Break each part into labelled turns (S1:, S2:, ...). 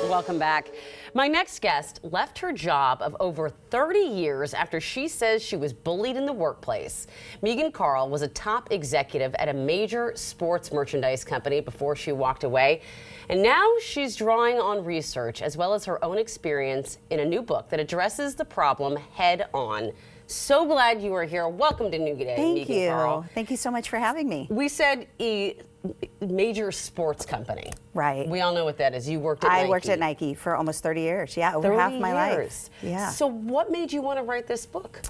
S1: Welcome back. My next guest left her job of over 30 years after she says she was bullied in the workplace. Megan Carl was a top executive at a major sports merchandise company before she walked away. And now she's drawing on research as well as her own experience in a new book that addresses the problem head on. So glad you are here. Welcome to New Day, Megan Carl.
S2: Thank you so much for having me.
S1: We said a major sports company.
S2: Right.
S1: We all know what that is. You worked at Nike.
S2: I worked at Nike for almost 30 years. Yeah, over half my life. Yeah.
S1: So what made you want to write this book?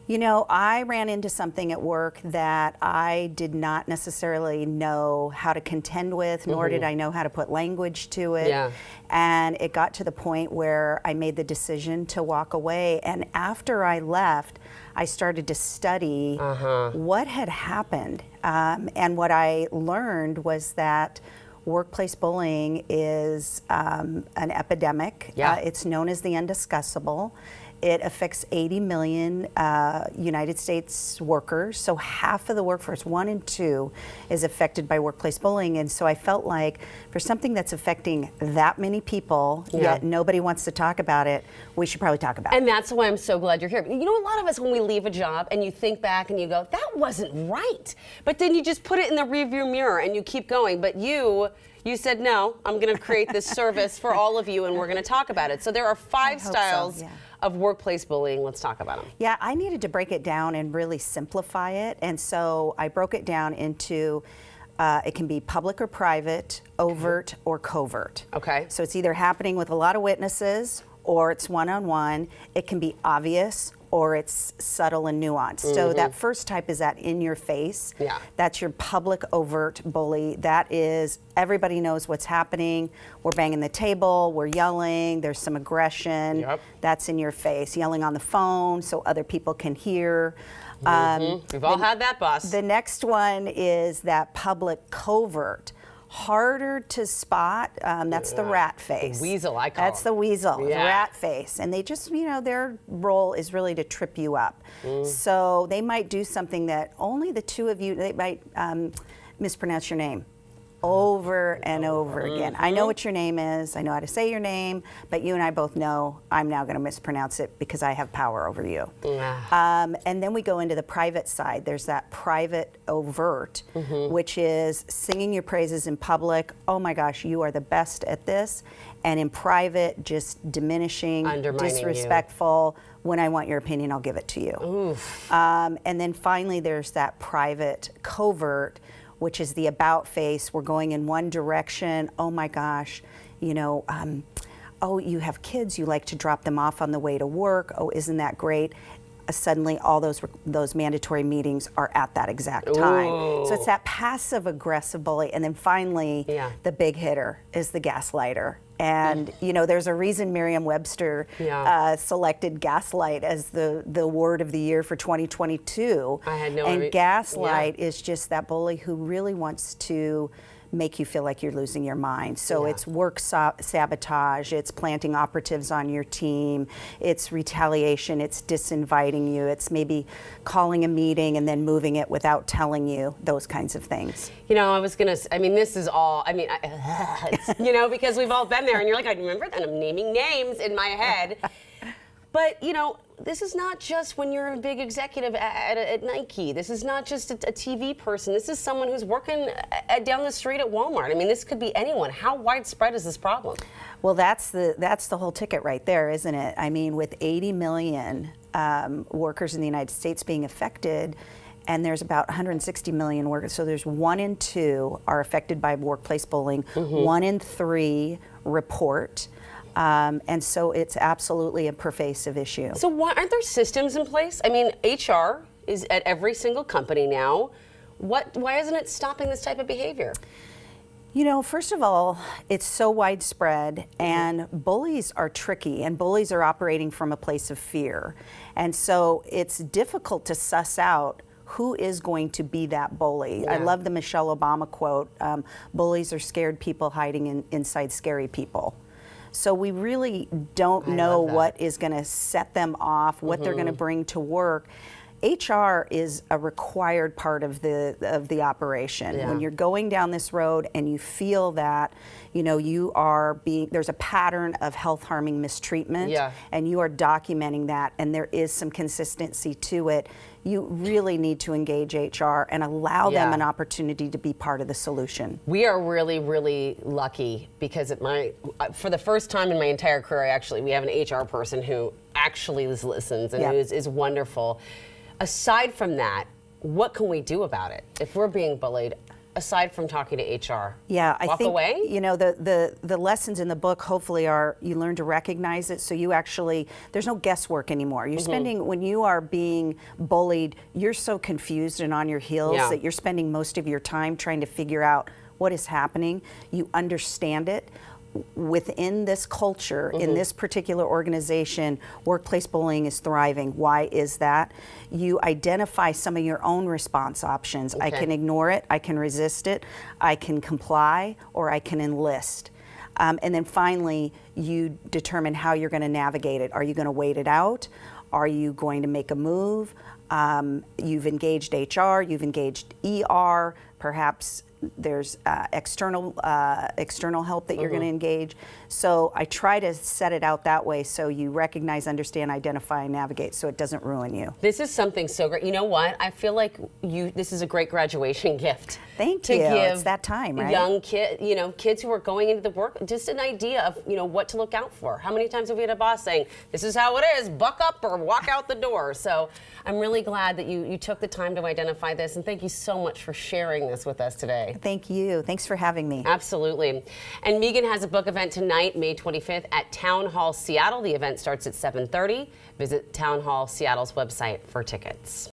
S2: You know, I ran into something at work that I did not necessarily know how to contend with, nor did I know how to put language to it.
S1: Yeah.
S2: And it got to the point where I made the decision to walk away. And after I left, I started to study what had happened. And what I learned was that workplace bullying is an epidemic.
S1: Yeah.
S2: It's known as the undiscussable. It affects 80 million United States workers. So half of the workforce, 1 in 2, is affected by workplace bullying. And so I felt like for something that's affecting that many people, yet nobody wants to talk about it, we should probably talk about it.
S1: And that's why I'm so glad you're here. You know, a lot of us, when we leave a job and you think back and you go, that wasn't right. But then you just put it in the rearview mirror and you keep going. But you said, no, I'm going to create this service for all of you and we're going to talk about it. So there are 5 styles of workplace bullying. Let's talk about them.
S2: Yeah, I needed to break it down and really simplify it. And so I broke it down into it can be public or private, overt or covert.
S1: Okay.
S2: So it's either happening with a lot of witnesses or it's one-on-one. It can be obvious or it's subtle and nuanced. So that first type is that in your face.
S1: Yeah.
S2: That's your public overt bully. That is, everybody knows what's happening. We're banging the table, we're yelling, there's some aggression.
S1: Yep.
S2: That's in your face. Yelling on the phone so other people can hear.
S1: We've all had that boss.
S2: The next one is that public covert. Harder to spot. That's the rat face.
S1: The weasel, I call
S2: That's the weasel, the
S1: Yeah.
S2: rat face. And they just, you know, their role is really to trip you up. So they might do something that only the two of you, they might mispronounce your name over and over again. I know what your name is, I know how to say your name, but you and I both know I'm now going to mispronounce it because I have power over you. And then we go into the private side. There's that private overt, which is singing your praises in public. Oh my gosh, you are the best at this. And in private, just diminishing,
S1: Undermining
S2: disrespectful. When I want your opinion, I'll give it to you. And then finally, there's that private covert, which is the about face. We're going in one direction. Oh my gosh, you know, oh, you have kids, you like to drop them off on the way to work. Oh, isn't that great? Suddenly all those mandatory meetings are at that exact time. So it's that passive aggressive bully. And then finally, the big hitter is the gaslighter. And you know, there's a reason Merriam-Webster selected gaslight as the word of the year for 2022.
S1: I had no
S2: And
S1: idea.
S2: gaslight is just that bully who really wants to make you feel like you're losing your mind. So it's work sabotage, it's planting operatives on your team, it's retaliation, it's disinviting you, it's maybe calling a meeting and then moving it without telling you, those kinds of things.
S1: You know, I mean, this is all, I mean, you know, because we've all been there and you're like, I remember that, I'm naming names in my head. But, you know, this is not just when you're a big executive at Nike. This is not just a TV person. This is someone who's working down the street at Walmart. I mean, this could be anyone. How widespread is this problem?
S2: Well, that's the whole ticket right there, isn't it? I mean, with 80 million workers in the United States being affected, and there's about 160 million workers, so there's 1 in 2 are affected by workplace bullying. 1 in 3 report. And so it's absolutely a pervasive issue.
S1: So why aren't there systems in place? I mean, HR is at every single company now. Why isn't it stopping this type of behavior?
S2: You know, first of all, it's so widespread and bullies are tricky and bullies are operating from a place of fear. And so it's difficult to suss out who is going to be that bully. I love the Michelle Obama quote, bullies are scared people hiding inside scary people. So we really don't know what is going to set them off, what they're going to bring to work. HR is a required part of the operation.
S1: Yeah.
S2: When you're going down this road and you feel that, you are there's a pattern of health harming mistreatment,
S1: Yeah.
S2: and you are documenting that, and there is some consistency to it, you really need to engage HR and allow them
S1: Yeah.
S2: an opportunity to be part of the solution.
S1: We are really, really lucky because for the first time in my entire career, we have an HR person who actually listens and
S2: Yeah.
S1: who is wonderful. Aside from that, what can we do about it if we're being bullied? Aside from talking to HR,
S2: Yeah, I
S1: walk
S2: think
S1: away.
S2: the lessons in the book hopefully are you learn to recognize it, so you actually there's no guesswork anymore. You're spending when you are being bullied, you're so confused and on your heels
S1: Yeah.
S2: that you're spending most of your time trying to figure out what is happening. You understand it. Within this culture, in this particular organization, workplace bullying is thriving. Why is that? You identify some of your own response options. I
S1: Okay.
S2: can ignore it, I can resist it, I can comply, or I can enlist. And then finally, you determine how you're going to navigate it. Are you going to wait it out? Are you going to make a move? You've engaged HR, you've engaged ER, perhaps there's external help that you're going to engage. So I try to set it out that way so you recognize, understand, identify, and navigate so it doesn't ruin you.
S1: This is something so great. You know what? I feel like this is a great graduation gift.
S2: Thank
S1: to
S2: you.
S1: give
S2: It's that time, right?
S1: young kids who are going into the work, just an idea of what to look out for. How many times have we had a boss saying, "This is how it is, buck up or walk out the door"? So I'm really glad that you took the time to identify this, and thank you so much for sharing this with us today.
S2: Thank you. Thanks for having me.
S1: Absolutely. And Megan has a book event tonight, May 25th at Town Hall Seattle. The event starts at 7:30. Visit Town Hall Seattle's website for tickets.